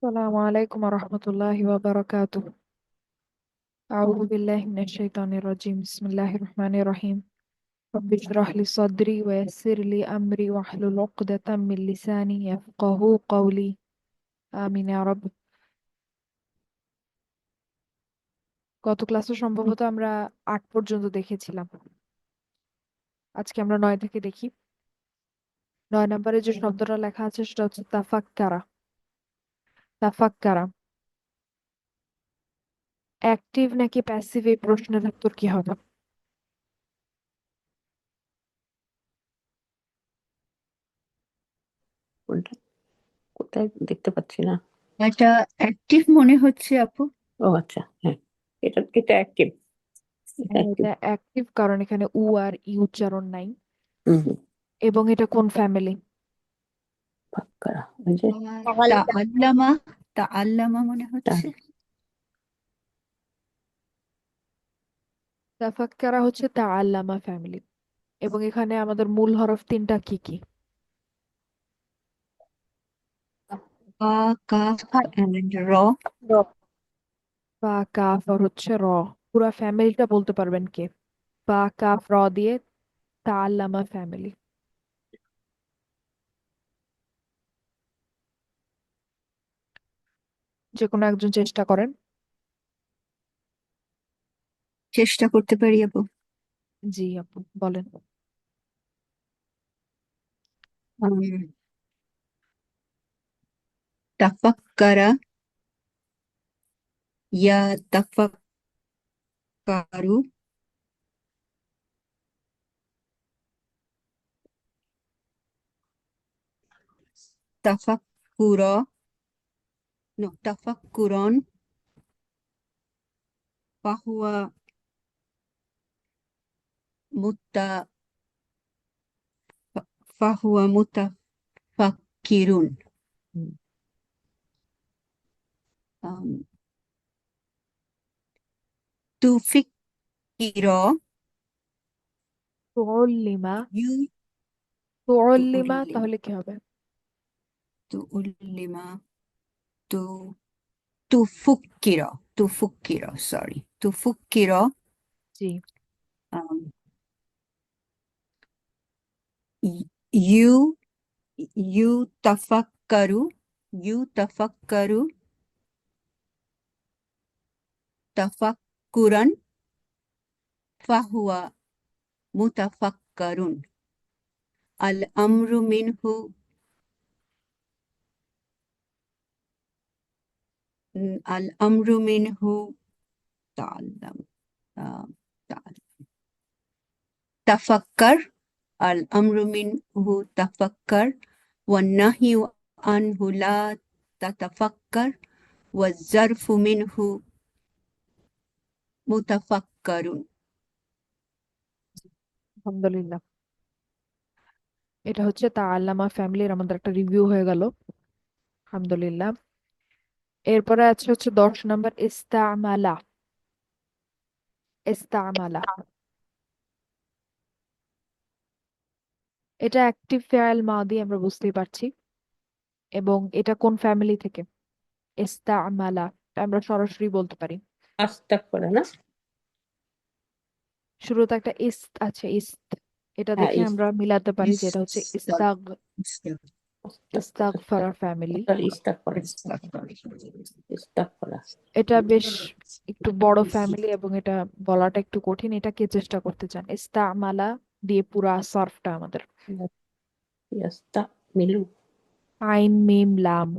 السلام عليكم ورحمة الله وبركاته. أعوذ بالله من الشيطان الرجيم. بسم الله الرحمن الرحيم. رب اشرح لي صدري ويسر لي أمري واحلل عقدة من لساني يفقه قولي. آمين يا رب. গত ক্লাসে সম্ভবত আমরা 8 পর্যন্ত দেখেছিলাম। আজকে আমরা 9 থেকে দেখি। 9 নম্বরে যে শব্দটা লেখা আছে সেটা হচ্ছে তাফাক্কারা। তাফাক্কারা অ্যাক্টিভ নাকি প্যাসিভ, এই প্রশ্নের উত্তর কি হবে? কোনটা? কোথায় দেখতে পাচ্ছি না। এটা অ্যাক্টিভ মনে হচ্ছে আপু। ও আচ্ছা, হ্যাঁ, এটা এটা অ্যাক্টিভ। এটা হ্যাঁ, অ্যাক্টিভ। এটা অ্যাক্টিভ কারণ এখানে উ আর ই উচ্চারণ নাই। হুম হুম। এবং এটা কোন ফ্যামিলি? ফাক্কারা, ওই যে তাআল্লামা তাআল্লামা মনে হচ্ছে। তাফাক্কারা হচ্ছে তাআল্লামা ফ্যামিলি। এবং এখানে আমাদের মূল হরফ তিনটা কি কি? বা কাফ এন্ড র। বা কাফ আর হচ্ছে র। পুরা ফ্যামিলিটা বলতে পারবেন কে? বা কাফ র দিয়ে তাআল্লামা ফ্যামিলি। যে কোনো একজন চেষ্টা করেন। চেষ্টা করতে পারি আপু। জি আপু বলেন। উম, তাফাক্কারা, ইয়া তাফাক্কারু, তাফাক্কুরা, নো তাফাক্কুরন, ফাহুয়া মুত্তা ফাহুয়া মুতাফাক্কিরুন। হুম। um, তুফিক্কিরা, তুউল্লিমা। ইউ তুউল্লিমা তুউল্লিম তাহলে কি হবে? তুউল্লিমা তু তুফুক্কিরা, সরি, তুফুক্কিরা, জি। um, ইউ ইউ তাফাক্কারু, ইউ তাফাক্কারু, তাফাক্কুরান, ফাহুয়া মুতাফাক্কারুন। আল আমরু মিনহু, আল আমরু মিনহু তাআল্লাম, তাআল্লাম, তাফাক্কার, আল আমরু মিনহু তাফাক্কার, ওয়ান নাহয়ু আনহু লা তাতাফাক্কার, ওয়াজ-জারফু মিনহু মুতাফাক্কারুন। আলহামদুলিল্লাহ। এটা হচ্ছে তাআল্লামা ফ্যামিলির আমাদের একটা রিভিউ হয়ে গেল। আলহামদুলিল্লাহ। এরপরে আছে হচ্ছে 10 নম্বর ইস্তামালা। ইস্তামালা এটা অ্যাক্টিভ ফেয়াল মাদি, আমরা বুঝতেই পারছি। এবং এটা কোন ফ্যামিলি থেকে? ইস্তামালা আমরা সরাসরি বলতে পারি। আস্তাগফিরুল্লাহ না? শুরুতে একটা ইস্ত আছে, ইস্ত। এটা হ্যাঁ, দেখে আমরা মিলাতে পারি যে এটা হচ্ছে ইস্তাগ। ইস্তাগফারা ফ্যামিলি। ইস্তাগফারা, ইস্তাগফারা। এটা বেশ একটু বড় ফ্যামিলি এবং এটা বলাটা একটু কঠিন। এটা কে চেষ্টা করতে চান? ইস্তামালা দিয়ে পুরা সরফটা আমাদের। ইয়াস্তামিলু। আইন মিম লাম।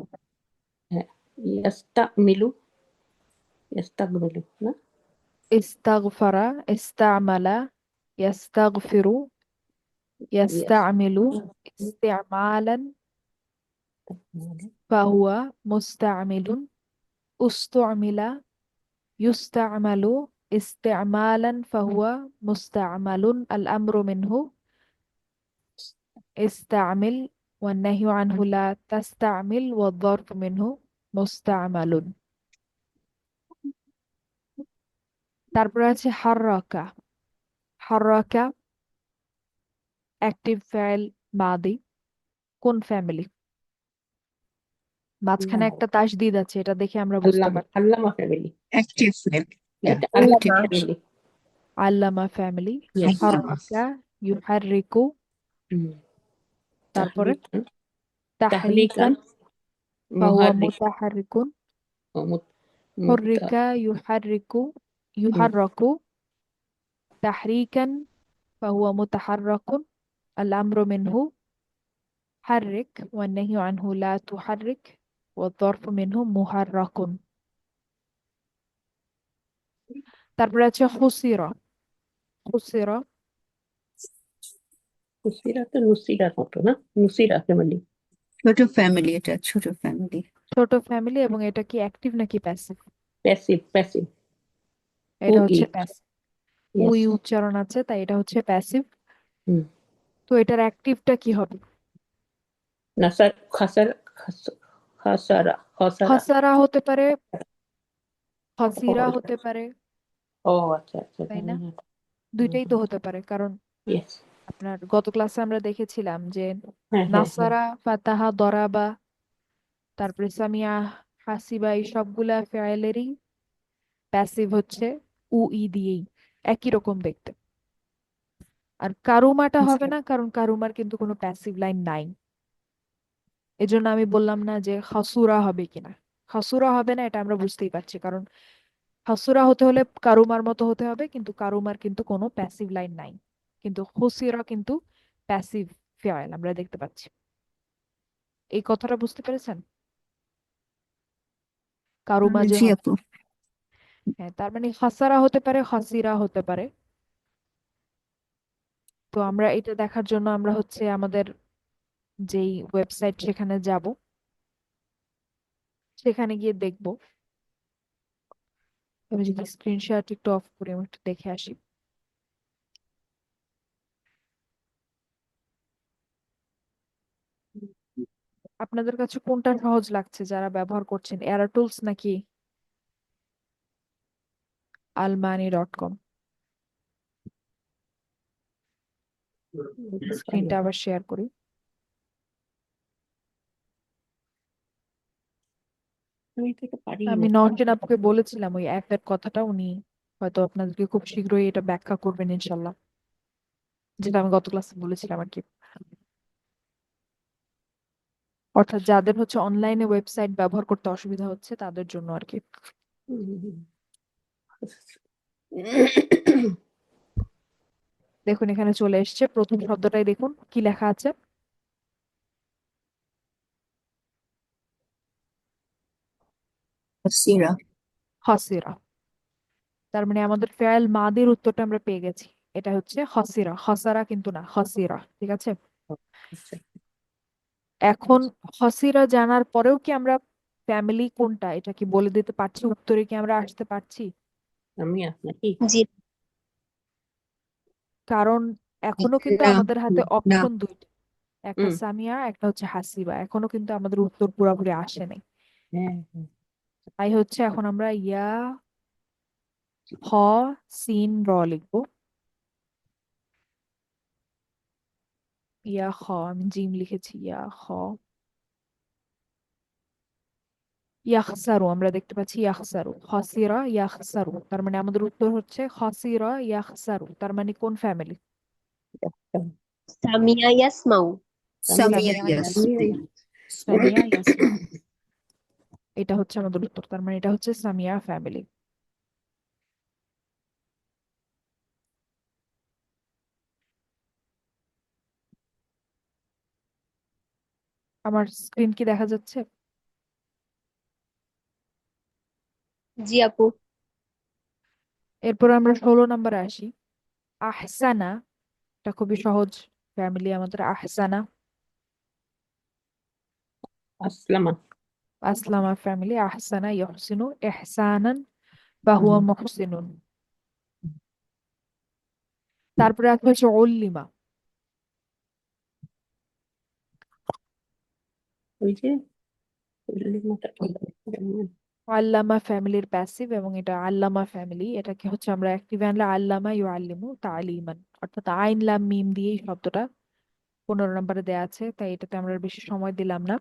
হ্যাঁ, ইয়াস্তামিলু, ইয়াস্তাগমিলু না? ইস্তাগফারা, ইস্তামালা, ইয়াস্তাগফিরু, ইয়াস্তামিলু, ইস্তেমালান, ফাহুয়া মুস্তামিলুন, উস্তুমিলা, ইউস্তামালু, ইস্তেমালান ফাহুয়া মুস্তামালুন, আল আমরু মিনহু استعمل، والنهي عنه لا تستعمل، والظرف منه مستعمل. তারপরে আছে হাররাকা। হাররাকা অ্যাক্টিভ ফাইল মাদি, কোন ফ্যামিলি? মাঝখানে আল্লামা একটা তাসদিদ আছে, এটা দেখে আমরা বুঝতে আল্লামা পারি। আল্লামা ফ্যামিলি, active verb. Yeah. এটা অ্যাক্টিভ আল্লামা ফ্যামিলি। আল্লামা ফ্যামিলি। ইয়েস, হাররাকা ইউহাররিকু, তারপরে তাহরিকান তাহরিকান তাহরিকান ফাহুয়া মুহাররিক মুতাহাররিকুন। ও মুতা হুররিকা ইউহাররিকু ইউহাররাকু তাহরিকান ফাহুয়া মুতাহাররাকুন। আল আমরু মিনহু حرك والنهي عنه لا تحرك والظرف منه محرك। তারপরে আছে খুসিরা। খুসিরা নুসিরা তো নুসিরার মতো না, নুসিরা ফ্যামিলি। ছোট ফ্যামিলি, এটা ছোট ফ্যামিলি। ছোট ফ্যামিলি, এবং এটা কি অ্যাক্টিভ নাকি প্যাসিভ? প্যাসিভ প্যাসিভ এটা ও হচ্ছে ইট, প্যাসিভ। ইয়েস। উই উচ্চারণ আছে, তাই এটা হচ্ছে প্যাসিভ। হুম। তো এটার অ্যাক্টিভটা কি হবে? নাসার খাসার খাসারা খাসারা। খসারা হতে পারে, খসিরা হতে পারে, ও আচ্ছা আচ্ছা, তাই না? দুইটাই তো হতে পারে, কারণ ইয়েস। আপনার গত ক্লাসে আমরা দেখেছিলাম যে হ্যাঁ হ্যাঁ হ্যাঁ, নাসারা, ফাতাহা, দরাবা, তারপরে সামিয়া, হাসিবা, এই সবগুলা ফেয়েলেরই প্যাসিভ হচ্ছে ই দিয়েই, একই রকম দেখতে। আর কারুমাটা হবে না, কারণ কারুমার কিন্তু কোনো প্যাসিভ লাইন নাই। এজন্য আমি বললাম না যে হাসুরা হবে কিনা। হাসুরা হবে না, এটা আমরা বুঝতেই পারছি, কারণ হাসুরা হতে হলে কারুমার মতো হতে হবে, কিন্তু কারুমার কিন্তু কোনো প্যাসিভ লাইন নাই। কিন্তু হুসিরা কিন্তু প্যাসিভ ফেয়েল আমরা দেখতে পাচ্ছি। এই কথাটা বুঝতে পেরেছেন? কারুমা যে জি হবে, আপু। হ্যাঁ, তার মানে হাসারা হতে পারে, হাসিরা হতে পারে। তো আমরা এটা দেখার জন্য আমরা হচ্ছে আমাদের যেই ওয়েবসাইট, সেখানে যাব, সেখানে গিয়ে দেখব। আমি যদি স্ক্রিনশট একটু অফ করি, আমি একটু দেখে আসি। আপনাদের কাছে কোনটা সহজ লাগছে যারা ব্যবহার করছেন, এরাটুলস নাকি almani.com? স্ক্রিনটা আবার শেয়ার করি। আমি তো এটা পারি আমি না। নওশিন আপুকে বলেছিলাম ওই অ্যাপের কথাটা, উনি হয়তো আপনাদেরকে খুব শীঘ্রই এটা ব্যাখ্যা করবেন ইনশাল্লাহ, যেটা আমি গত ক্লাসে বলেছিলাম আর কি। অর্থাৎ যাদের হচ্ছে অনলাইনে ওয়েবসাইট ব্যবহার করতে অসুবিধা হচ্ছে তাদের জন্য আর কি। দেখুন এখানে চলে এসেছে, প্রথম শব্দটাই দেখুন কি লেখা আছে। সিরা। হসিরা। তার মানে আমাদের ফেয়াল মাদের উত্তরটা আমরা পেয়ে গেছি। এটা হচ্ছে হসিরা, হসারা কিন্তু না, হসিরা। ঠিক আছে। এখন হসিরা জানার পরেও কি আমরা ফ্যামিলি কোনটা এটা কি বলে দিতে পারছি? উত্তরে কি আমরা আসতে পারছি? আমি আপনাকে জি কারণ এখনো কিন্তু না আমাদের হাতে না। অপশন দুইটা, একটা হুম, সামিয়া, একটা হচ্ছে হাসিবা। এখনো কিন্তু আমাদের উত্তর পুরোপুরি আসে নাই। হ্যাঁ হ্যাঁ, তাই হচ্ছে এখন আমরা ইয়া, হ, সিন, র লিখবো। ইয়া খ, আমি জিম লিখেছি, ইয়া খ। ইয়াখসারু, আমরা দেখতে পাচ্ছি ইয়াখসারু, খসিরা ইয়াখসারু, তার মানে আমাদের উত্তর হচ্ছে খসিরা ইয়াখসারু। তার মানে কোন ফ্যামিলি? সামিয়া ইয়াসমাউ সামিয়া সামিয়া ইয়াস। ইয়াসমাউ। সামিয়া ইয়াসমাউ, এটা হচ্ছে আমাদের উত্তর। তার মানে এটা হচ্ছে সামিয়া ফ্যামিলি। আমার স্ক্রিন কি দেখা যাচ্ছে? জি আপু এরপর আমরা 16 নম্বরে আসি। আহসানা, এটা খুবই সহজ ফ্যামিলি আমাদের। আহসানা, আসলামা। আসলামা ফ্যামিলি। আহসানা ইহসিনু ইহসানান ফাহুয়া মুহসিনুন। তারপরে আছে হচ্ছে উল্লিমা। ওই যে লিমাটা কি? আল্লামা ফ্যামিলির প্যাসিভ, এবং এটা আল্লামা ফ্যামিলি। এটাকে হচ্ছে আমরা অ্যাক্টিভ আনলে আল্লামা ইউআল্লিমু তালিমান, অর্থাৎ আইন লাম মিম দিয়ে এই শব্দটা 15 নম্বরে দেয়া আছে, তাই এটাতে আমরা আর বেশি সময় দিলাম না।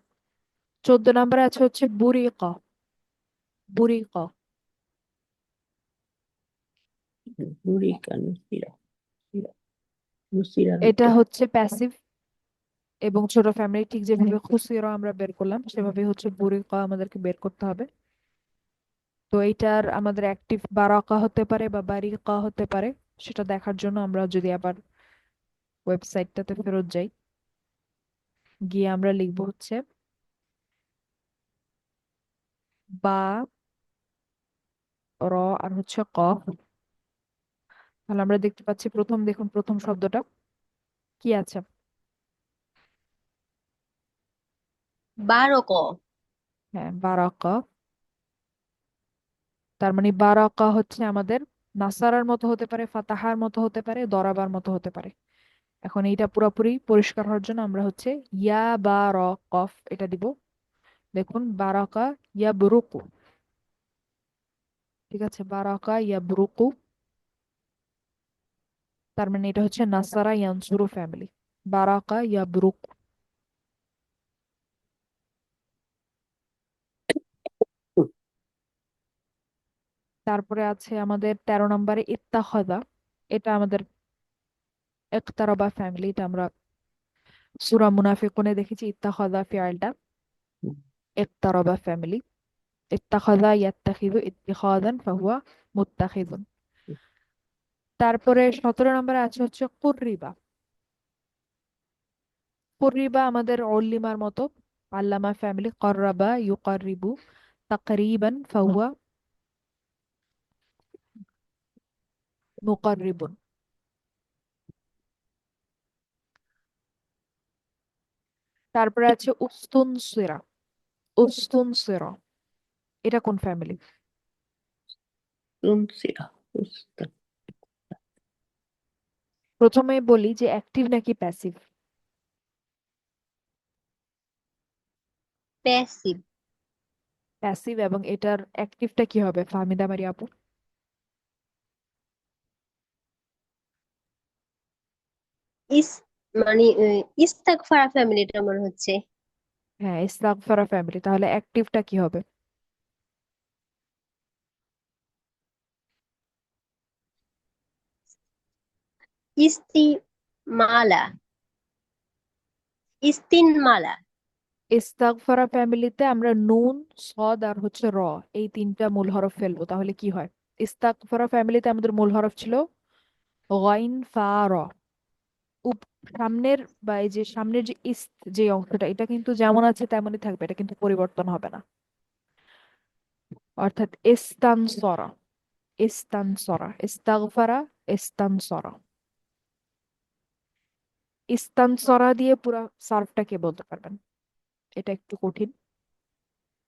নম্বরে আছে হচ্ছে বুরিকা। বুরিকা বুরিকা, নুসিরা, নুসিরা, নুসিরার এটা মতো। হচ্ছে প্যাসিভ এবং ছোট ফ্যামিলি ঠিক যেভাবে খুসিরা আমরা বের করলাম সেভাবে হচ্ছে বুরিকা আমাদেরকে বের করতে হবে। তো এইটার আমাদের অ্যাক্টিভ বারাকা হতে পারে বা বারিকা হতে পারে, সেটা দেখার জন্য আমরা যদি আবার ওয়েবসাইটটাতে ফেরত যাই, গিয়ে আমরা লিখবো হচ্ছে বা, র, আর হচ্ছে কফ। তাহলে আমরা দেখতে পাচ্ছি দেখুন প্রথম শব্দটা কি আছে। বারক, হ্যাঁ, বারাকা। তার মানে বারাকা হচ্ছে আমাদের নাসারার মতো হতে পারে, ফাতাহার মতো হতে পারে, দরাবার মতো হতে পারে। এখন এইটা পুরোপুরি পরিষ্কার হওয়ার জন্য আমরা হচ্ছে ইয়া বা র কফ এটা দিব। দেখুন বারাকা ইয়া বুরুকু, ঠিক আছে, বারাকা ইয়া বুরুকু। তার মানে এটা হচ্ছে নাসারা ইয়ানসুরু ফ্যামিলি, বারাকা ইয়া বুরুকু। তারপরে আছে আমাদের 13 নম্বরে ইত্তাখাযা। এটা আমাদের ইকতারাবা ফ্যামিলি, এটা আমরা সূরা মুনাফিকুনে দেখেছি ইত্তাখাযা ফিআলটা। ইকতারাবা ফ্যামিলি, ইত্তাখাযা ইয়াত্তাখিযু ইত্তিখাযান ফাহুয়া মুত্তাখিযুন। তারপরে 17 নম্বরে আছে হচ্ছে কুররিবা। কুররিবা আমাদের উল্লিমার মতো, আল্লামা ফ্যামিলি, কর্রাবা ইউকাররিবু তাকরিবান ফাহুয়া মুকাররিবুন। তারপরে আছে উস্তুনসিরা। উস্তুনসিরা এটা কোন ফ্যামিলি? নুসিরা, উস্তান। প্রথমে বলি যে অ্যাক্টিভ নাকি প্যাসিভ। প্যাসিভ। প্যাসিভ, এবং এটার অ্যাক্টিভটা কি হবে ফাহমিদা মারি আপু? ইস মানে ইস্তাগফারা ফ্যামিলিটা মনে হচ্ছে। হ্যাঁ, ইস্তাগফারা ফ্যামিলি, তাহলে অ্যাক্টিভটা কি হবে? ইস্তিমালা, ইস্তিনমালা। ইস্তাগফারা ফ্যামিলিতে আমরা নুন, সদ আর হচ্ছে র, এই তিনটা মূল হরফ ফেলবো, তাহলে কি হয়? ইস্তাগফারা ফ্যামিলিতে আমাদের মূল হরফ ছিল গাইন, ফা, র। সামনের বা এই যে সামনের যে ইস্ত যে অংশটা, এটা কিন্তু যেমন আছে তেমনই থাকবে, এটা কিন্তু পরিবর্তন হবে না। অর্থাৎ ইস্তানসরা, ইস্তানসরা, ইস্তাগফারা, ইস্তানসরা। ইস্তানসরা দিয়ে পুরো সার্ফটা কে বলতে পারবেন? এটা একটু কঠিন,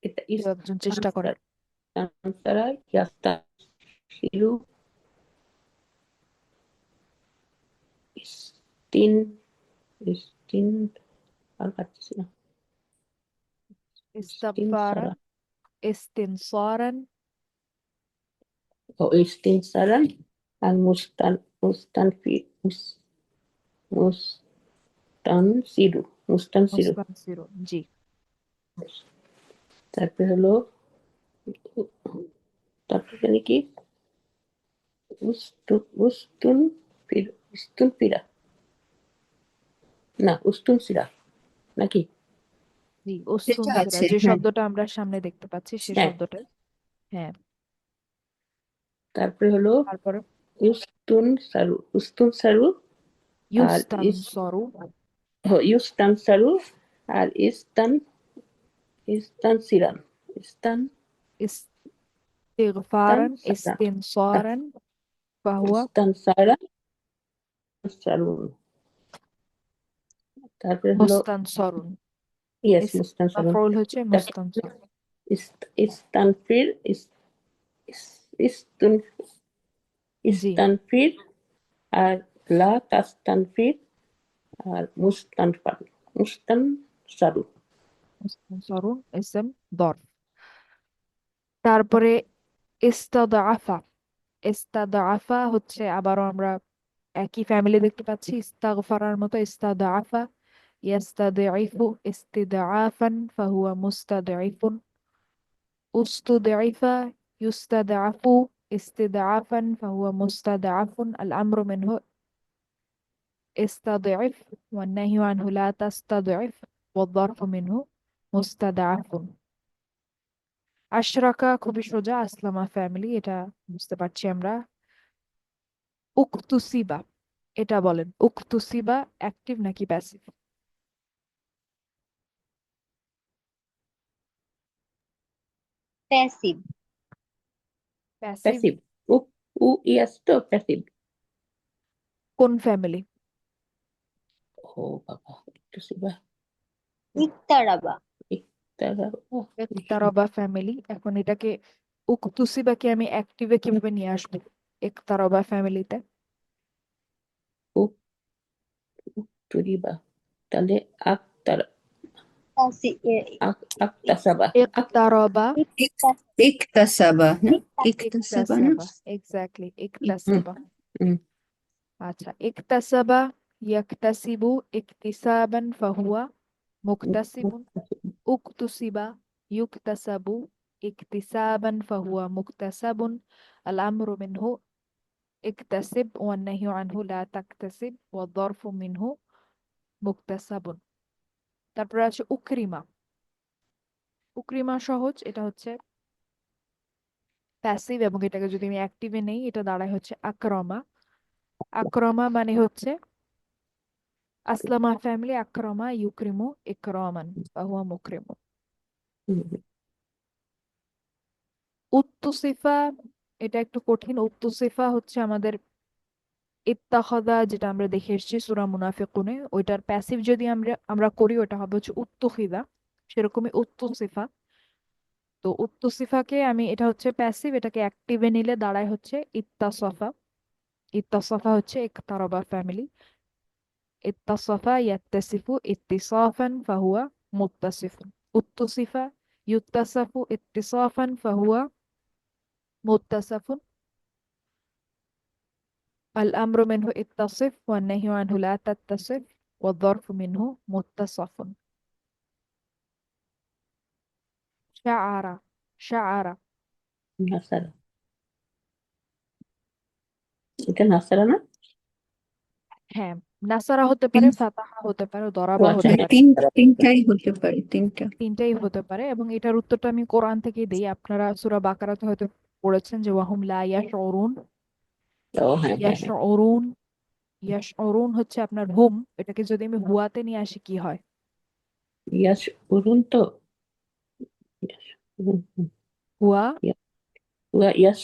এটা কেউ একজন চেষ্টা করেন। ইস্তানসারা, ইয়াস্তাসিরু, ইস্তিন, ইস্তিন, আর পাচ্ছি না। ইস্তাগফারান, ইস্তিনসারা, ইস্তিনসারান, ও ইস্তিনসারান, আর মুস্তানফি, মুস্তানসিরু, মুস্তানসিরু। মুস্তানসিরুন, জি। তারপরে হলো, তারপরে জানি কি, উস্তুন ফির, উস্তুন ফিরা, না উস্তুন সিরা নাকি? জি, যেটা উস্তুনসিরা, আছে, যে হ্যাঁ। শব্দটা আমরা সামনে দেখতে পাচ্ছি সেই হ্যাঁ। শব্দটা। হ্যাঁ, তারপরে হলো তারপরে উস্তুন সারু, উস্তুন সারু, আর ইউস্তানসরু, ইউস্তান সারু, আর ইস্তান সিরান, ইস্তান ইস্তিগফারান, সারা, ইস্তিনসারান ফাহুয়া ইস্তান সারা সারুন। তারপরে হলো মুস্তানসরুন। ইয়েস, মুস্তান সারুন। মাফউল হচ্ছে মুস্তানসর। ইস্তানফির, ইস্তুন, জি, ইস্তানফির, আর লা তাস্তানফির, আর মুস্তানফার, মুস্তান সারু। মুস্তানসরুন ইসম দরফ। তারপরে ইস্তাদআফা। ইস্তাদআফা হচ্ছে আবারও আমরা একই ফ্যামিলি দেখতে পাচ্ছি, ইস্তাগফারার মতো ইস্তাদআফা। يستضعف استضعافا فهو مستضعف. استضعف يستضعف استضعافا فهو مستضعف. الأمر منه استضعف، والنهي عنه لا تستضعف، والظرف منه مستضعف. আশরাকা খুবই সোজা, আসলামা ফ্যামিলি, এটা বুঝতে পারছি আমরা। উকতুসিবা, এটা বলেন, উকতুসিবা অ্যাক্টিভ নাকি প্যাসিভ? প্যাসিভ। Passive passive. উ উ ইয়াস তো প্যাসিভ। কোন ফ্যামিলি? ও বাবা, একটু সিবা ইকতারাবা। তারা একতারবা ফ্যামিলি। এখন এটাকে উকতুসিবাকে আমি অ্যাক্টিভে কিভাবে নিয়ে আসবো একতারবা ফ্যামিলিতে? তুরিবা, তাহলে আক্তার আকতাসাবা একতারবা iktasaba, no? Iktasaba, no? ইকতাসাবা, এক্স্যাক্টলি ইকতাসাবা। হুম। আচ্ছা, ইকতাসাবা ইয়াকতাসিবু ইকতিসাবান ফাহুয়া মুকতাসিবুন। উকতুসিবা ইউকতাসাবু ইকতিসাবান ফাহুয়া মুকতাসাবুন। আল আমরু মিনহু اكتسب والنهي عنه لا تكتسب والظرف منه مكتسب. তারপরে আছে উকরিমা। উকরিমা সহজ, এটা হচ্ছে প্যাসিভ, এবং এটাকে যদি আমি অ্যাক্টিভে নেই এটা দাঁড়ায় হচ্ছে আক্রমা। আক্রমা মানে হচ্ছে আসলামা ফ্যামিলি, আক্রমা ইউক্রিমু ইকরামান ফাহুয়া মুকরিমু। উত্তুসিফা, এটা একটু কঠিন। উত্তুসিফা হচ্ছে আমাদের ইত্তাখাযা, যেটা আমরা দেখে এসেছি সূরা মুনাফিকুনে, ওইটার প্যাসিভ যদি আমরা আমরা করি ওটা হবে হচ্ছে উত্তুখিদা, সেরকমই উত্তুসিফা। তো উত্তুসিফাকে আমি, এটা হচ্ছে প্যাসিভ, এটাকে অ্যাক্টিভে নিলে দাঁড়ায় হচ্ছে ইত্তাসাফা। ইত্তাসাফা হচ্ছে ইকতারাবা ফ্যামিলি। ইত্তাসাফা ইয়াত্তাসিফু ইত্তিসাফান ফাহুয়া মুত্তাসিফুন। উত্তুসিফা ইউত্তাসাফু ইত্তিসাফান ফাহুয়া মুত্তাসাফুন। الأمر منه اتصف والنهي عنه لا تتصف والظرف منه متصف. شعر شعر নাসারা, এটা নাসারা না? হ্যাঁ, নাসারা হতে পারে, ফাতাহা হতে পারে, ও দরাবা আচ্ছা, হতে হ্যাঁ, পারে, তিনটাই হতে পারে, তিনটা। তিনটাই হতে পারে। এবং এটার উত্তরটা আমি কোরআন থেকেই দিই। আপনারা সূরা বাকারাতে হয়তো পড়েছেন যে ওয়াহুম লা ইয়াশউরুন। ও হ্যাঁ হ্যাঁ হ্যাঁ, ইয়াশউরুন, ইয়াশউরুন হচ্ছে আপনার হুম, এটাকে যদি আমি হুয়াতে নিয়ে আসি কি হয়? ইয়াস উরুন তো, ইয়াস উরুন, হুয়া, ইয়াস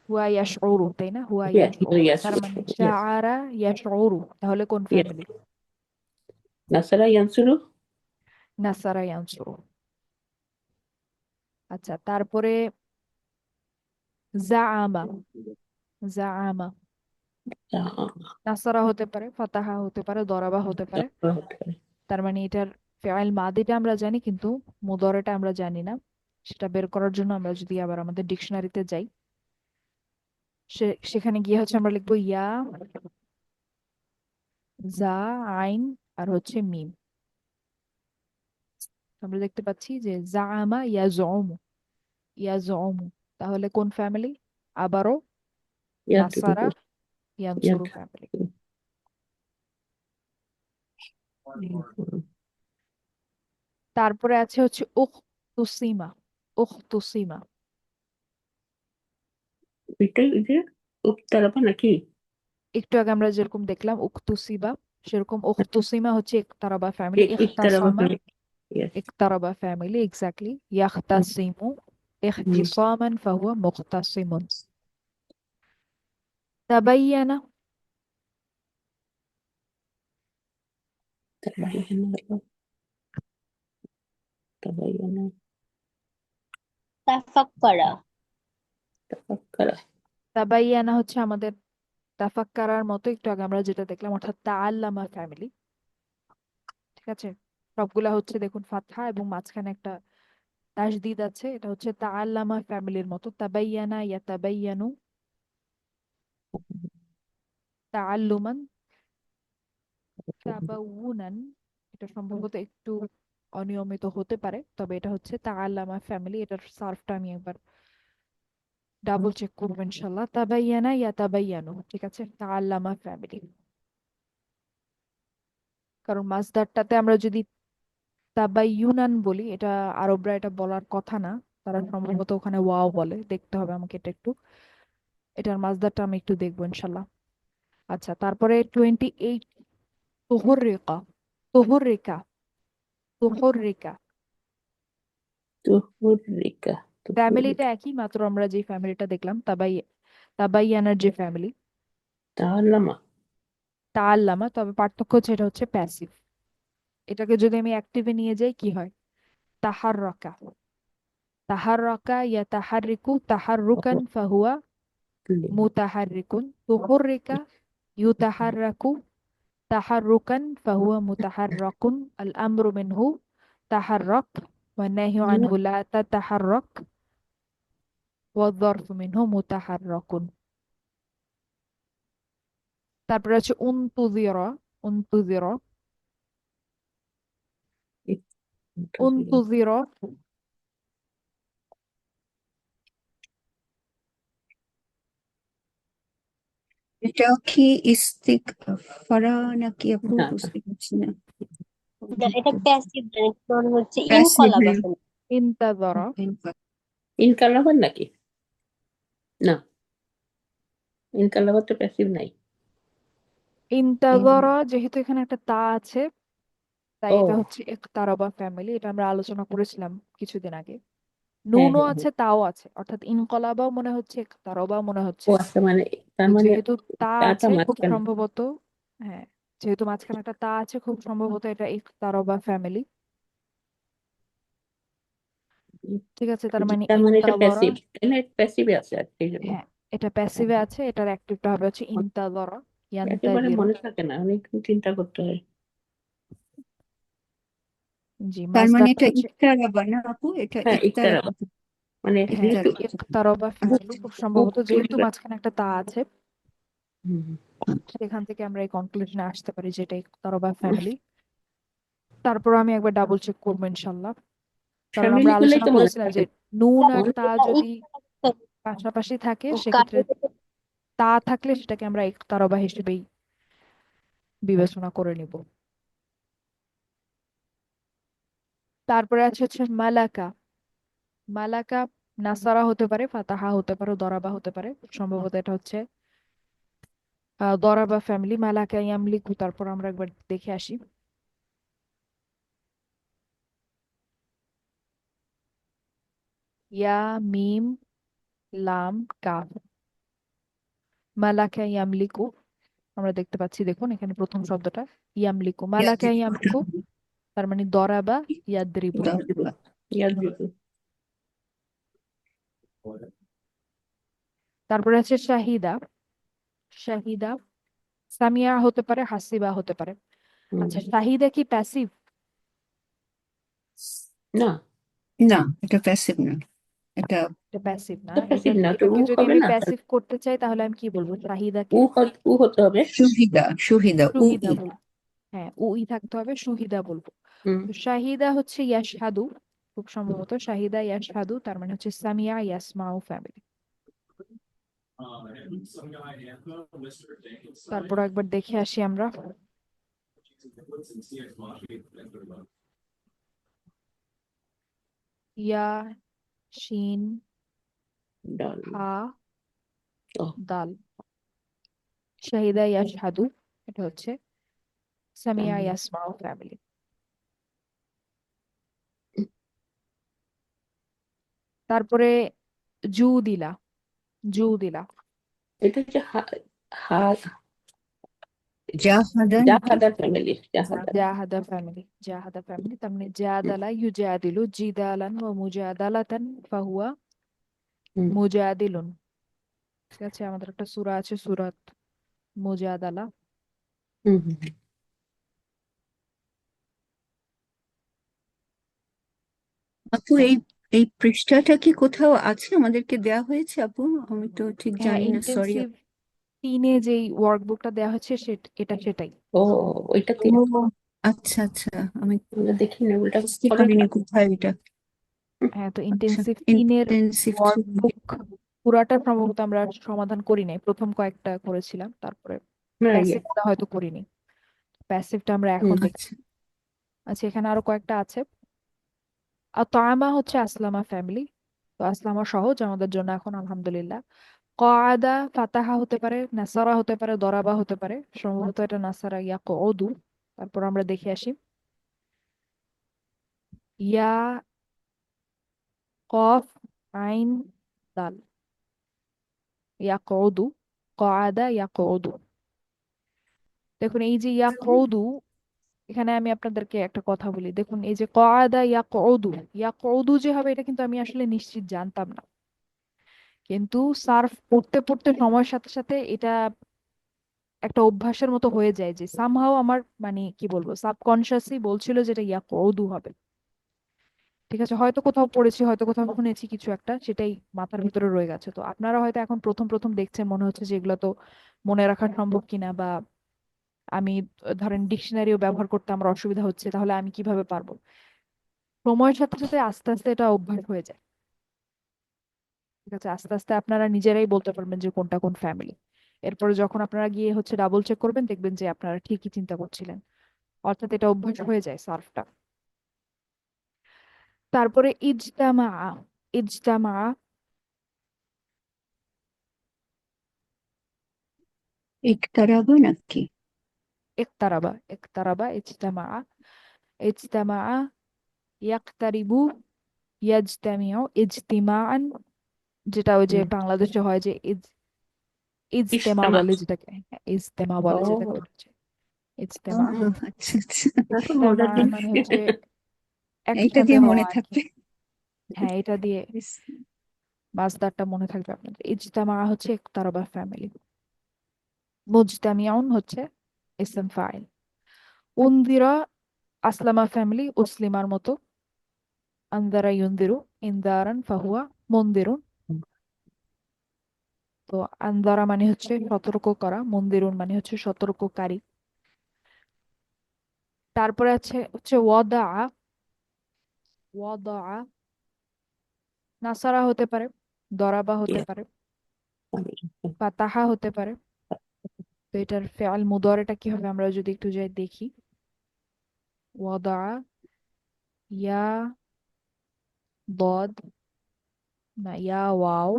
হুয়া ইয়াশউরু, তাই না? হুয়া ইয়াস ইয়াশউরু, ইয়াস তার মানে ইয়াস শাআরা ইয়াশউরু, তাহলে কোন ইয়াস ফ্যামিলি? নাসারা ইয়ানসুরু। নাসারা ইয়ানসুরু। আচ্ছা, তারপরে জাআমা। জাআমা নাসারা হতে পারে, ফাতাহা হতে পারে, দরাবা হতে পারে। হতে পারে। তার মানে এটার ফেআইল মাদিটা আমরা জানি কিন্তু মুদরেটা আমরা জানি না। সেটা বের করার জন্য আমরা যদি আবার আমাদের ডিকশনারিতে যাই, সেখানে গিয়ে হচ্ছে আমরা লিখবো ইয়া, জা, আইন, আর হচ্ছে মিম। আমরা দেখতে পাচ্ছি যে জাআমা ইয়াজউমু, ইয়াজউমু, তাহলে কোন ফ্যামিলি? আবারও নাসারা ইয়ানসুরু ফ্যামিলি। তারপরে আছে হচ্ছে উখতুসিমা। উখতুসিমা এটাই ওই যে উত্তারাপা নাকি? একটু আগে আমরা যেরকম দেখলাম উখতুসিবা, সেরকম উখতুসিমা হচ্ছে একতারাবা ফ্যামিলি। ইকতারাবা ইখতাসামা মানে yes. اقترب family exactly. يختصم اختصاما فهو مختصم. تبين تبين তাফাক্কারা। تفكر تبين হচ্ছে আমাদের তাফাক্কারার মতো, একটু আগে আমরা যেটা দেখলাম, অর্থাৎ তাআল্লামা ফ্যামিলি। ঠিক আছে, সবগুলা হচ্ছে দেখুন ফাতহা এবং মাঝখানে একটা তাসদিদ আছে, এটা হচ্ছে তাআল্লামা ফ্যামিলির মতো। তাবাইয়ানা ইয়াতাবাইয়ানু তাআল্লুমান। তাবাউনান, এটা সম্ভবত একটু অনিয়মিত হতে পারে, তবে এটা হচ্ছে তাআল্লামা ফ্যামিলি। এটার সার্ফটা আমি একবার ডাবল চেক করবো ইনশাল্লাহ। তাবাইয়ানা ইয়াতাবাইয়ানু, ঠিক আছে, তাআল্লামা ফ্যামিলি। কারণ মাসদারটাতে আমরা যদি তাবাইয়ুনান বলি, এটা আরবরা এটা বলার কথা না, তারা সম্ভবত ওখানে ওয়াও বলে, দেখতে হবে আমাকে এটা একটু, এটার মাসদারটা আমি একটু দেখবো ইনশাল্লাহ। আচ্ছা, তারপরে 28 তুহুররিকা, তুহুররিকা, তুহুররিকা। তুহুরিকা, ফ্যামিলিটা তুহুরিকা, একই, মাত্র আমরা যে ফ্যামিলিটা দেখলাম তাবাইয়ানার যে ফ্যামিলি, তাআল্লামা, তাআল্লামা, তবে পার্থক্য হচ্ছে এটা হচ্ছে প্যাসিভ। এটাকে যদি আমি অ্যাক্টিভে নিয়ে যাই কি হয়? তাহাররাকা, তাহাররাকা ইয়াতাহাররিকু তাহাররুকান ফাহুয়া মুতাহাররিকুন। তুহুররিকা ইউতাহাররাকু তাহাররুকান ফাহুয়া মুতাহাররাকুন। আল আমরু মিনহু তাহাররাক والنهي عنه لا تتحرك والظرف منه متحرك। তারপরে হচ্ছে উনতুযিরা, উনতুযিরা, উনতুযিরা, এটা কি ইস্তিগফারা নাকি আপু? না, বুঝতে পারছি না। না, এটা প্যাসিভ না, এটা মনে হচ্ছে প্যাসিভ ইনকলাবা। না, ইনতাযরা, ইনকালাবার নাকি? না, ইনকালাবার তো প্যাসিভ নাই। ইনতাযরা, যেহেতু এখানে একটা তা আছে, তাই ও এটা হচ্ছে ইকতারাবা ফ্যামিলি। এটা আমরা আলোচনা করেছিলাম কিছুদিন আগে। হ্যাঁ নুনও হ্যাঁ আছে, হ্যাঁ। তাও আছে, অর্থাৎ ইনকলাবাও মনে হচ্ছে, ইকতারাবাও মনে হচ্ছে। ও আচ্ছা, মানে তার তো মানে যেহেতু তা তাটা আছে, খুব মাঝখানে। সম্ভবত, হ্যাঁ, যেহেতু মাঝখানে একটা তা আছে, খুব সম্ভবত এটা ইকতারাবা ফ্যামিলি। ঠিক আছে, তার মানে তার মানে এটা ইনতাযরা, প্যাসিভ, তাই না? প্যাসিভে আছে আর সেই জন্য। হ্যাঁ, এটা প্যাসিভে আছে, এটার অ্যাক্টিভটা হবে হচ্ছে ইনতাযরা একেবারে ইয়ান্তাযিরু। মনে থাকে না, অনেক চিন্তা করতে হয়। জি, তার মানে মাসদারটা এটা হচ্ছে, ইকতারাবা না আপু? এটা হ্যাঁ, ইকতারাবা, ইকতারাবা, মানে হ্যাঁ, যেহেতু ইকতারাবা ফ্যামিলি খুব সম্ভবত, যেহেতু মাঝখানে একটা তা আছে, হুম, সেখান থেকে আমরা এই কনক্লুশনে আসতে পারি যে এটা ইকতারাবা ফ্যামিলি। তারপর আমি একবার ডাবল চেক করবো ইনশাল্লাহ, কারণ আমরা ফ্যামিলি গুলোই আলোচনা তো মনে করেছিলাম থাকে যে নুন আর মনে তা যদি পাশাপাশি থাকে, সেক্ষেত্রে কারণ তা থাকলে সেটাকে আমরা ইকতারাবা হিসেবেই বিবেচনা করে নিব। তারপরে আছে হচ্ছে মালাকা, মালাকা নাসারা হতে পারে, ফাতাহা হতে পারে, দরাবা হতে পারে, সম্ভবত এটা হচ্ছে দরাবা ফ্যামিলি। মালাকা ইয়ামলিকু, তারপর আমরা একবার দেখে আসি। ইয়া, মিম, লাম, কাফ, মালাকা ইয়ামলিকু, আমরা দেখতে পাচ্ছি, দেখুন এখানে প্রথম শব্দটা ইয়ামলিকু, মালাকা ইয়ামলিকু, তার মানে দরাবা ইয়াদ্রিবু। দরাবা। ইয়াদ দিতে। তারপরে আছে শাহিদা, শাহিদা সামিয়া হতে পারে, হাসিবা হতে পারে। হুম, আচ্ছা, শাহিদা কি প্যাসিভ? না, না, এটা প্যাসিভ না, এটা এটা প্যাসিভ না। তো এটা, প্যাসিভ না, তো এটাকে উ যদি হবে আমি না। প্যাসিভ করতে চাই তাহলে আমি কি বলবো? শাহিদাকে উ হতে হবে। সুহিদা, সুহিদা, সুহিদা বলবো। হ্যাঁ, উই থাকতে হবে, সুহিদা বলবো। হুম, তো শাহিদা হচ্ছে ইয়াশহাদু, খুব সম্ভবত শাহিদা ইয়াশহাদু, তার মানে হচ্ছে সামিয়া ইয়াসমাউ ফ্যামিলি। তারপর একবার দেখে আসি আমরা। ইয়া, শিন, ডাল, হা, ও দাল, শাহিদা ইয়াশহাদু, এটা হচ্ছে সামিয়া তাহলে ইয়াসমাউ ফ্যামিলি। তারপরে জুদিলা, জুদিলা, এটা হচ্ছে হা জাহাদা নাকি? জাহাদার ফ্যামিলি, জাহাদার। জাহাদা ফ্যামিলি, জাহাদা ফ্যামিলি, তার মানে জাদালা ইউজাদিলু জিদালান ওয়া মুজাদালাতান ফাহুয়া হুম, মুজাদিলুন। ঠিক আছে, আমাদের একটা সূরা আছে, সূরাত মুজাদালা। হুম, হুম, আপু এই এই পৃষ্ঠাটা কি কোথাও আছে, আমাদেরকে দেয়া হয়েছে আপু? আমি তো ঠিক হ্যাঁ, জানি না, সরি। ইন্টেন্সিভ তিনে যেই ওয়ার্কবুকটা দেওয়া হচ্ছে এটা সেটাই। ও, ওইটাতে ও আচ্ছা আচ্ছা, আমি আমরা দেখি না, ওটা বুঝতে পরের পারিনি কোথায় এটা। হ্যাঁ, তো আচ্ছা, ইন্টেন্সিভ তিনের ইন্টেন্সিভ। ওয়ার্কবুক পুরাটা সম্ভবত আমরা সমাধান করি নাই, প্রথম কয়েকটা করেছিলাম, তারপরে ইয়ে প্যাসিভটা হয়তো করিনি। প্যাসিভটা আমরা এখন দেখি। আচ্ছা, আচ্ছা, এখানে আরো কয়েকটা আছে। আর তামা হচ্ছে আসলামা ফ্যামিলি, তো আসলামা সহজ আমাদের জন্য এখন আলহামদুলিল্লাহ। কাদা ফাতাহা হতে পারে, নাসারা হতে পারে, দরাবা হতে পারে, সম্ভবত এটা নাসারা ইয়া কউদু। তারপর আমরা দেখে আসি। ইয়া কফ আইন দাল, ইয়া কউদু, কাদা ইয়া কউদু। দেখুন এই যে ইয়া কউদু, এখানে আমি আপনাদেরকে একটা কথা বলি। দেখুন এই যে কাদা ইয়া কউদু যে হবে, এটা কিন্তু আমি আসলে নিশ্চিত জানতাম না, কিন্তু সার্ফ পড়তে পড়তে সময়ের সাথে সাথে এটা একটা অভ্যাসের মতো হয়ে যায়, যে সামহাও আমার মানে কি বলবো সাবকনসিয়াসলি বলছিল যে এটা ইয়া কউদু হবে। ঠিক আছে, হয়তো কোথাও পড়েছি, হয়তো কোথাও শুনেছি কিছু একটা, সেটাই মাথার ভিতরে রয়ে গেছে। তো আপনারা হয়তো এখন প্রথম প্রথম দেখছেন, মনে হচ্ছে যে এগুলো তো মনে রাখা সম্ভব কিনা, বা আমি ধরেন ডিকশনারিও ব্যবহার করতে আমার অসুবিধা হচ্ছে, তাহলে আমি কিভাবে পারবো। সময়ের সাথে সাথে আস্তে আস্তে এটা অভ্যাস হয়ে যায়। ঠিক আছে, আস্তে আস্তে আপনারা নিজেরাই বলতে পারবেন যে কোনটা কোন ফ্যামিলি। এরপরে যখন আপনারা গিয়ে হচ্ছে ডাবল চেক করবেন, দেখবেন যে আপনারা ঠিকই চিন্তা করছিলেন, অর্থাৎ এটা অভ্যাস হয়ে যায় সার্ফটা। তারপরে ইজতামা, ইজতামা ইকতারাবা নাকি? ইকতারাবা, ইকতারাবা ইজতামা, ইজতামা ইয়াকতারিবু, ইয়াজতামিউ ইজতিমাআন, যেটা ওই যে বাংলাদেশে হয় যে ইজতেমা ইস্তেমা। বলে যেটাকে, হ্যাঁ, ইজতেমা বলে যেটাকে ও, বলা হয়। ইজতেমা, আচ্ছা আচ্ছা, এত ইজতেমা মজার জিনিস। মানে হচ্ছে এইটা একসাথে দিয়ে হওয়া মনে আর কি। থাকবে। হ্যাঁ, এটা দিয়ে মাসদারটা মনে থাকবে আপনাদের। ইজতেমা হচ্ছে ইকতারাবা ফ্যামিলি, মুজতামিউন হচ্ছে ইসম ফাইল। উনদিরা আসলামা ফ্যামিলি, উসলিমার মতো। আন্দারা ইউনদিরু, ইনদারান ফাহুয়া মন্দিরুন। তো আন্দারা মানে হচ্ছে সতর্ক করা, মন্দিরুন মানে হচ্ছে সতর্ককারী। তারপরে আছে হচ্ছে ওয়াদা, ওয়াদা নাসারা হতে পারে, দরাবা হতে ইয়ে, পারে, ফাতাহা হতে পারে। তো এটার ফেআল মুদারেটা কি হবে আমরা যদি একটু যাই দেখি। ওয়াদা, ইয়া দদ, না ইয়া ওয়াও,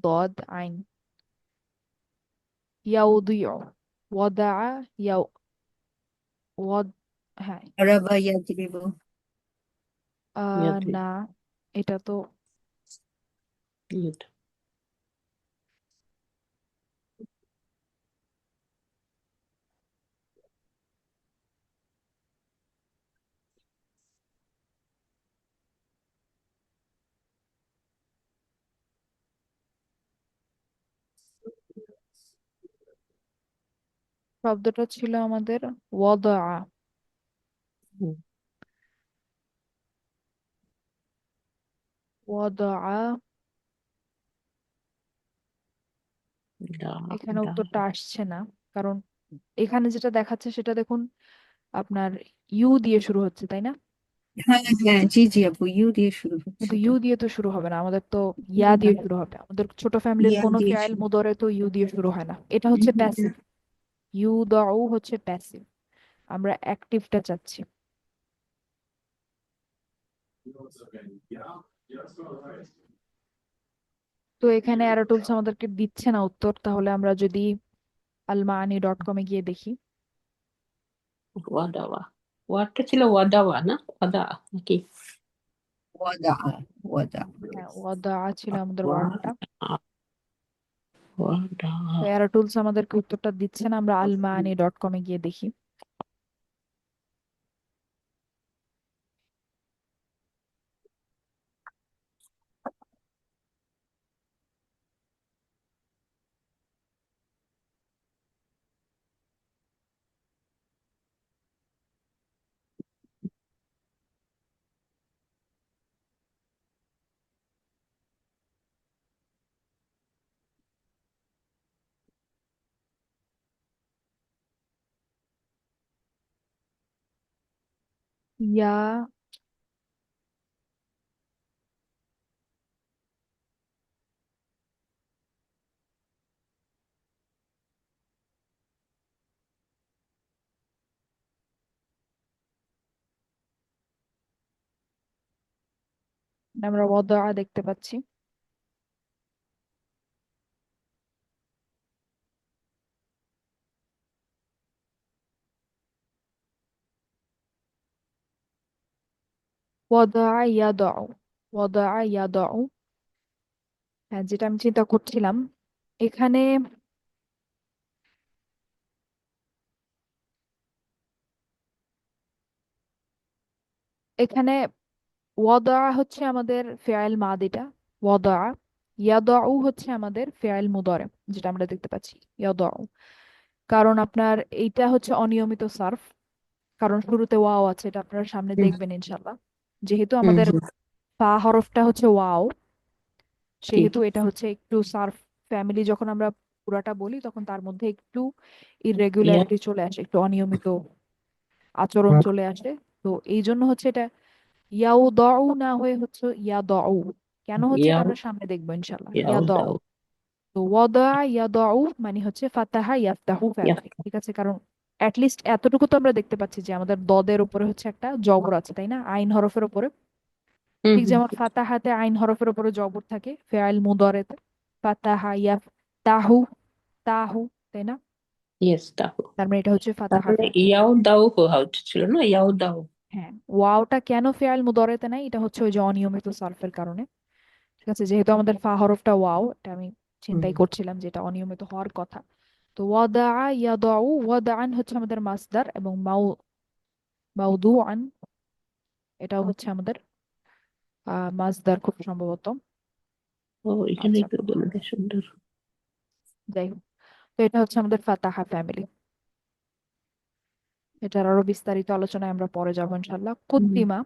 দদ আইন, ইয়াউদিউ, ওয়াদা, ইয়া ওয়াদ, হ্যাঁ। তারাবা ইয়াজরিবু। ইয়েতে, না, এটা তো ইয়েতে। শব্দটা ছিল আমাদের ওয়াদা, হুম, ওয়াদা। দা, এখানে দা। উত্তরটা আসছে না, কারণ এখানে যেটা দেখাচ্ছে সেটা দেখুন, আপনার ইউ দিয়ে শুরু হচ্ছে, তাই না? হ্যাঁ হ্যাঁ, জি জি আপু, ইউ দিয়ে শুরু হচ্ছে কিন্তু এটা। ইউ দিয়ে তো শুরু হবে না, আমাদের তো ইয়া দিয়ে শুরু হবে। আমাদের ছোট ফ্যামিলির ইয়া কোনো দিয়ে ফেআইল শুরু। মুদরে তো ইউ দিয়ে শুরু হয় না, এটা হচ্ছে প্যাসিভ। ইউ দাউ হচ্ছে প্যাসিভ, আমরা অ্যাক্টিভটা চাচ্ছি। তো এখানে অ্যারোটুলস আমাদেরকে দিচ্ছে না উত্তর, তাহলে আমরা যদি almaani.com এ গিয়ে দেখি। ওয়াদাওয়া, ওয়ার্ডটা ছিল ওয়াদাওয়া না ওয়াদা নাকি? ওয়াদা, ওয়াদা। হ্যাঁ, ওয়াদা ছিল আমাদের ওয়ার্ডটা। ওয়াদা, ওয়াদা। তো অ্যারোটুলস আমাদেরকে উত্তরটা দিচ্ছে না, আমরা almaani.com এ গিয়ে দেখি। ইয়া আমরা ওয়াদা দেখতে পাচ্ছি। ওয়াদা ইয়াদাউ, ওয়াদা ইয়াদাউ। হ্যাঁ, যেটা আমি চিন্তা করছিলাম এখানে, এখানে ওয়াদা হচ্ছে আমাদের ফেয়াল মাদিটা, ওয়াদা। ইয়াদাউ হচ্ছে আমাদের ফেয়াল মুদারে, যেটা আমরা দেখতে পাচ্ছি ইয়াদাউ। কারণ আপনার এইটা হচ্ছে অনিয়মিত সার্ফ, কারণ শুরুতে ওয়াও আছে, এটা আপনারা সামনে হুম দেখবেন ইনশাল্লাহ। যেহেতু হুম আমাদের হুম, ফা হরফটা হচ্ছে ওয়াও, ঠিক। সেহেতু এটা হচ্ছে একটু সার্ফ ফ্যামিলি, যখন আমরা পুরাটা বলি তখন তার মধ্যে একটু ইয়া ইররেগুলারিটি চলে আসে, একটু অনিয়মিত আচরণ হুম, চলে আসে। তো এই জন্য হচ্ছে এটা ইয়াও দাউ না হয়ে হচ্ছে ইয়া দাউ। কেন হচ্ছে এটা ইয়াও আমরা সামনে দেখবো ইনশাল্লাহ। ইয়াও ইয়া দাউ, দাও তো ওয়াদা ইয়া দাউ মানে হচ্ছে ফাতাহা ইয়াফতাহু ইয়া ফ্যামিলি, ঠিক আছে। কারণ অ্যাটলিস্ট এতটুকু তো আমরা দেখতে পাচ্ছি যে আমাদের দদের উপরে হচ্ছে একটা জবর আছে, তাই না, আইন হরফের উপরে। হুম ঠিক হুম যেমন ফাতাহাতে আইন হরফের উপরে জবর থাকে ফেআইল মুদারেতে, ফাতাহা ইয়াফতাহু, তাহু, তাই না। ইয়েস দাও। তার মানে এটা হচ্ছে ফাতাহা তাহলে ফ্যামিলি। ইয়াও দাও হওয়া উচিত ছিল না, ইয়াও দাও। হ্যাঁ, ওয়াওটা কেন ফেআইল মুদারেতে নাই, এটা হচ্ছে ওই যে অনিয়মিত সার্ফের কারণে। ঠিক আছে, যেহেতু আমাদের ফা হরফটা ওয়াও, এটা আমি হুম চিন্তাই করছিলাম যেটা অনিয়মিত হওয়ার কথা। তো ওয়াদা ইয়াদাউ, ওয়াদাআন হচ্ছে আমাদের মাসদার, এবং মাউদুআন এটাও হচ্ছে আমাদের মাসদার খুব সম্ভবত। ও এখানেই আচ্ছা, তো বলে দেয় সুন্দর। যাই হোক, তো এটা হচ্ছে আমাদের ফাতাহা ফ্যামিলি। এটার আরো বিস্তারিত আলোচনায় আমরা পরে যাবো ইনশাল্লাহ। হুম কুদ্দিমা,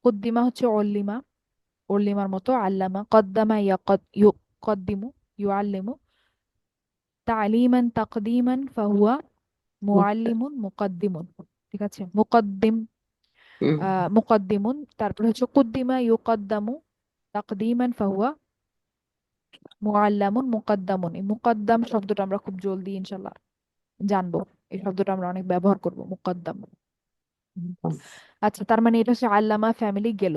কুদ্দিমা হচ্ছে অল্লিমা, অল্লিমার মতো। আল্লামা কদ্দামা ইউকদ্দিমু, ইউআল্লিমু। তালিমান তাকদিমান ফাহুয়া মুক্তা। মুআল্লিমুন মুকদ্দিমুন, ঠিক আছে। মুকদ্দিম, হুম মুকদ্দিমুন। তারপরে হচ্ছে কুদ্দিমা ইউকদ্দামু তাকদিমান ফাহুয়া মুআল্লামুন মুকদ্দামুন। এই মুকদ্দাম শব্দটা আমরা খুব জলদি ইনশাল্লাহ জানবো, এই শব্দটা আমরা অনেক ব্যবহার করবো, মুকদ্দাম। হুম, আচ্ছা, তার মানে এটা হচ্ছে আল্লামা ফ্যামিলি গেল।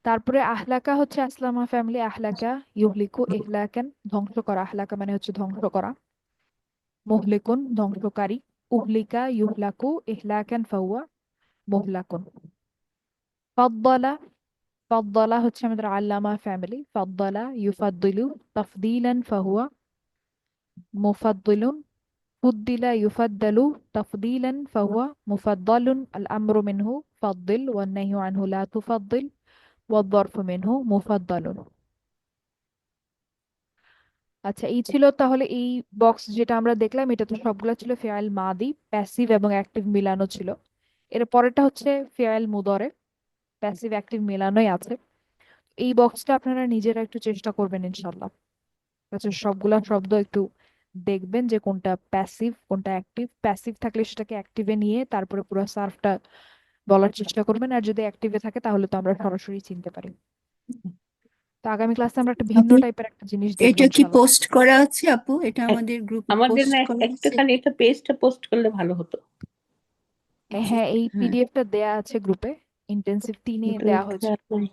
তারপরে আহলাকা হচ্ছে আসলামা ফ্যামিলি। আহলাকা ইউহলিকু ইহলাকান, ধ্বংস করা। আহলাকা মানে হচ্ছে ধ্বংস করা। মুহলিকুন ধ্বংসকারী। উহলিকা ইউহলাকু ইহলাকান ফাহুয়া মুহলাকুন। ফাদ্দালা, ফাদ্দালা হচ্ছে আমাদের আল্লামা ফ্যামিলি। ফাদ্দালা ইউফাদ্দিলু তাফদিলান ফাহুয়া মুফাদ্দিলুন। ফুদ্দিলা ইউফাদ্দালু তাফদিলান ফাহুয়া মুফাদ্দালুন। আল আমরু মিনহু ফাদ্দিল ওয়ান নাহয়ু আনহু লা তুফাদ্দিল ওয়াদ-যরফু মিনহু মুফাদ্দালুন। আচ্ছা, এই ছিল তাহলে এই বক্স যেটা আমরা দেখলাম, এটা তো সবগুলো ছিল ফেয়াল মাদি, প্যাসিভ এবং অ্যাক্টিভ মিলানো ছিল। এর পরেরটা হচ্ছে ফেয়াল মুদরে, প্যাসিভ অ্যাক্টিভ মেলানোই আছে। এই বক্সটা আপনারা নিজেরা একটু চেষ্টা করবেন ইনশাল্লাহ। আচ্ছা, সবগুলা শব্দ একটু দেখবেন যে কোনটা প্যাসিভ কোনটা অ্যাক্টিভ। প্যাসিভ থাকলে সেটাকে অ্যাক্টিভে নিয়ে তারপরে পুরো সার্ফটা বলার চেষ্টা করবেন, আর যদি অ্যাক্টিভে থাকে তাহলে তো আমরা সরাসরি চিনতে পারি। তো আগামী ক্লাসে আমরা একটা ভিন্ন আপু টাইপের একটা জিনিস দেখবো এটা কি ইনশাল্লাহ। পোস্ট করা আছে আপু? এটা হ্যাঁ, আমাদের গ্রুপে আমাদের পোস্ট না করা আছে? একটুখানি একটা পেজটা পোস্ট করলে ভালো হতো। হ্যাঁ, এই হ্যাঁ, পিডিএফটা দেয়া আছে গ্রুপে, ইন্টেন্সিভ 3-এ কিন্তু দেয়া হয়েছে। খেয়াল নেই।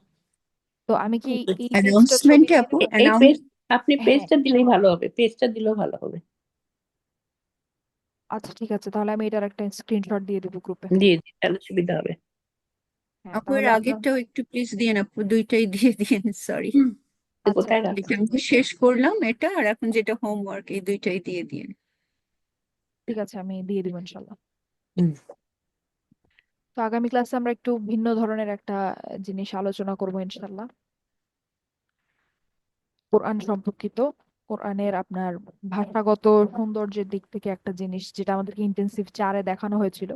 তো আমি কি এই পেজটা ছবি অ্যানাউন্সমেন্টে দিয়ে আপু দেবো? এই পেজ, আপনি হ্যাঁ, পেজটা দিলেই ভালো হবে, পেজটা দিলেও ভালো হবে। আচ্ছা ঠিক আছে, তাহলে আমি এটার একটা স্ক্রিনশট দিয়ে দেবো গ্রুপে। দিয়ে দিই তাহলে সুবিধা হবে। হ্যাঁ, আপু এর তাহলে আমরা, আগেরটাও একটু প্লিজ দিন আপু, দুইটাই দিয়ে দিন, সরি। হুম, তো আচ্ছা কোথায় ঠিক রাখো? এটা আমি শেষ করলাম, এটা আর এখন যেটা হোমওয়ার্ক, এই দুইটাই দিয়ে দিন। ঠিক আছে, আমি দিয়ে দিব ইনশাল্লাহ। হুম, তো আগামী ক্লাসে আমরা একটু ভিন্ন ধরনের একটা জিনিস আলোচনা করবো ইনশাল্লাহ, কোরআন সম্পর্কিত। কোরআনের আপনার ভাষাগত সৌন্দর্যের দিক থেকে একটা জিনিস যেটা আমাদেরকে ইন্টেন্সিভ 4-এ দেখানো হয়েছিল।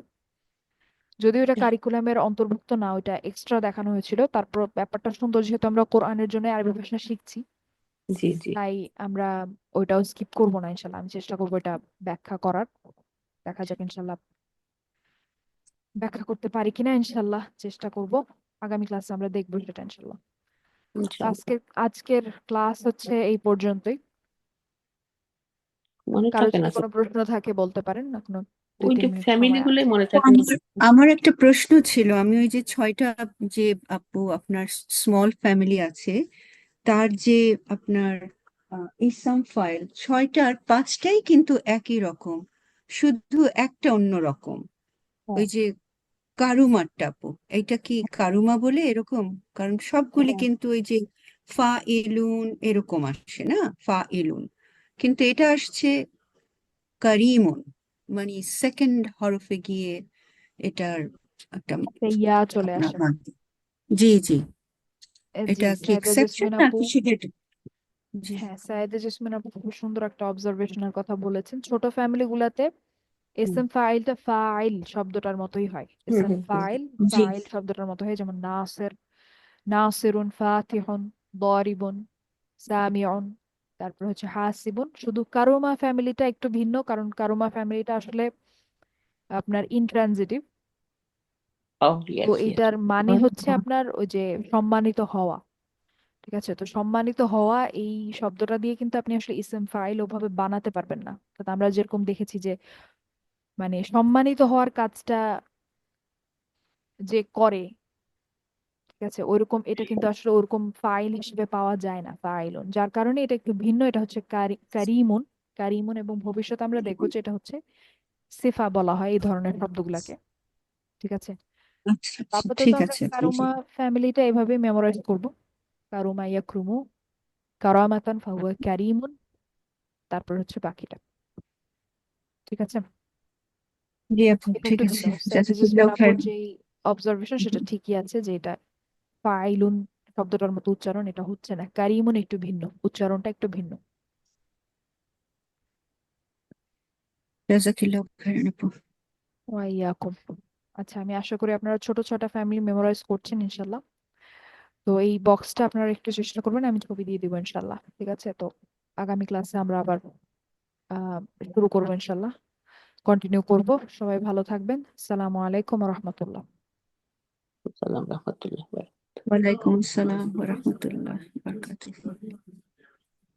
যদিও এটা কারিকুলামের অন্তর্ভুক্ত না, ওইটা এক্সট্রা দেখানো হয়েছিল, তারপর ব্যাপারটা সুন্দর, যেহেতু আমরা কোরআনের জন্য আরবি ভাষা শিখছি, জি জি। তাই আমরা ওইটাও স্কিপ করবো না ইনশাল্লাহ। আমি চেষ্টা করবো এটা ব্যাখ্যা করার। দেখা যাক ইনশাল্লাহ ব্যাখ্যা করতে পারি কিনা ইনশাল্লাহ চেষ্টা করব। আগামী ক্লাসে আমরা দেখবো সেটা ইনশাল্লাহ। তো ইনশাআল্লাহ। আজকের ক্লাস হচ্ছে এই পর্যন্তই। মনে কারো থাকে না যদি তো, কোনো প্রশ্ন থাকে বলতে পারেন, এখনো ওই 2-3 যে মিনিট ফ্যামিলি সময় গুলোই আছে। মনে থাকে না। আমার একটা প্রশ্ন ছিল, আমি ওই যে 6টা যে আপু আপনার স্মল ফ্যামিলি আছে, তার যে আপনার ইসম ফাইল 6টার 5টাই কিন্তু একই রকম, শুধু একটা অন্য রকম। ওই যে কারুমারটা আপু, এটা কি কারুমা বলে এরকম? কারণ সবগুলি কিন্তু ওই যে ফা ইলুন এরকম আসে না, ফা ইলুন, কিন্তু এটা আসছে কারিমুন, মানে সেকেন্ড হরফে গিয়ে এটার একটা ইয়া চলে আপনার আসে। জি জি, জি, এটা কি সাইয়েদা এক্সেপশন জেসমিন আপু, নাকি সেটা? জি হ্যাঁ সাইয়েদা জেসমিন আপু খুব সুন্দর একটা অবজারভেশনের কথা বলেছেন। ছোট ফ্যামিলি গুলাতে হুম এসএম ফাইলটা ফাইল শব্দটার মতোই হয়। হুম এসএম হুম হুম ফাইল জি ফাইল শব্দটার মতো হয়, যেমন নাসির, নাসিরুন, ফাতিহুন, দারিবুন, সামিউন, তারপর হচ্ছে হাসিবুন। শুধু কারুমা ফ্যামিলিটা একটু ভিন্ন, কারণ কারুমা ফ্যামিলিটা আসলে আপনার ইনট্রানজিটিভ। ও তো ইয়েস ইয়েস। এইটার মানে হচ্ছে আপনার ওই যে সম্মানিত হওয়া। ঠিক আছে, তো সম্মানিত হওয়া এই শব্দটা দিয়ে কিন্তু আপনি আসলে ইসম ফাইল ওভাবে বানাতে পারবেন না। তো আমরা যেরকম দেখেছি যে মানে সম্মানিত হওয়ার কাজটা যে করে, ঠিক আছে, ওইরকম এটা কিন্তু আসলে ওরকম ফাইল হিসেবে পাওয়া যায় না, ফাইলুন, যার কারণে এটা একটু ভিন্ন। এটা হচ্ছে কারিমুন, কারিমুন, এবং ভবিষ্যতে আমরা দেখবো যে এটা হচ্ছে সিফা বলা হয় এই ধরনের শব্দগুলাকে। ঠিক আছে, আচ্ছা আচ্ছা, আপাতত ঠিক আমরা আছে আপু, জি। কারুমা ফ্যামিলিটা এভাবে মেমোরাইজ করব। কারুমা ইয়াকরুমু কারামাতান ফাহুয়া কারিমুন, তারপর হচ্ছে বাকিটা। ঠিক আছে, জি আপু, এটা ঠিক একটু আছে, ভিন্ন। সাইয়েদা জাজাকাল্লাহ জেসমিন আপুর খাইর। যে অবজারভেশন সেটা ঠিকই আছে, যে এটা ফাইলুন শব্দটার মতো উচ্চারণ, এটা হচ্ছে না। কারিমুন একটু ভিন্ন, উচ্চারণটা একটু ভিন্ন। জাজাকাল্লাহ খাইর আপু। ওয়াইয়াকুম। আচ্ছা, আমি আশা করি আপনারা ছোট ছোট ফ্যামিলি মেমোরাইজ করছেন ইনশাল্লাহ। তো এই বক্সটা আপনারা একটু চেষ্টা করবেন, আমি ছবি দিয়ে দিব ইনশাল্লাহ। ঠিক আছে, তো আগামী ক্লাসে আমরা আবার আহ শুরু করবো ইনশাল্লাহ, কন্টিনিউ করব। সবাই ভালো থাকবেন। আসসালামু আলাইকুম রহমতুল্লাহ। সালাম রহমতুল্লাহ। ওয়ালাইকুম আসসালাম ওয়া রাহমাতুল্লাহি ওয়া বারাকাতুহু।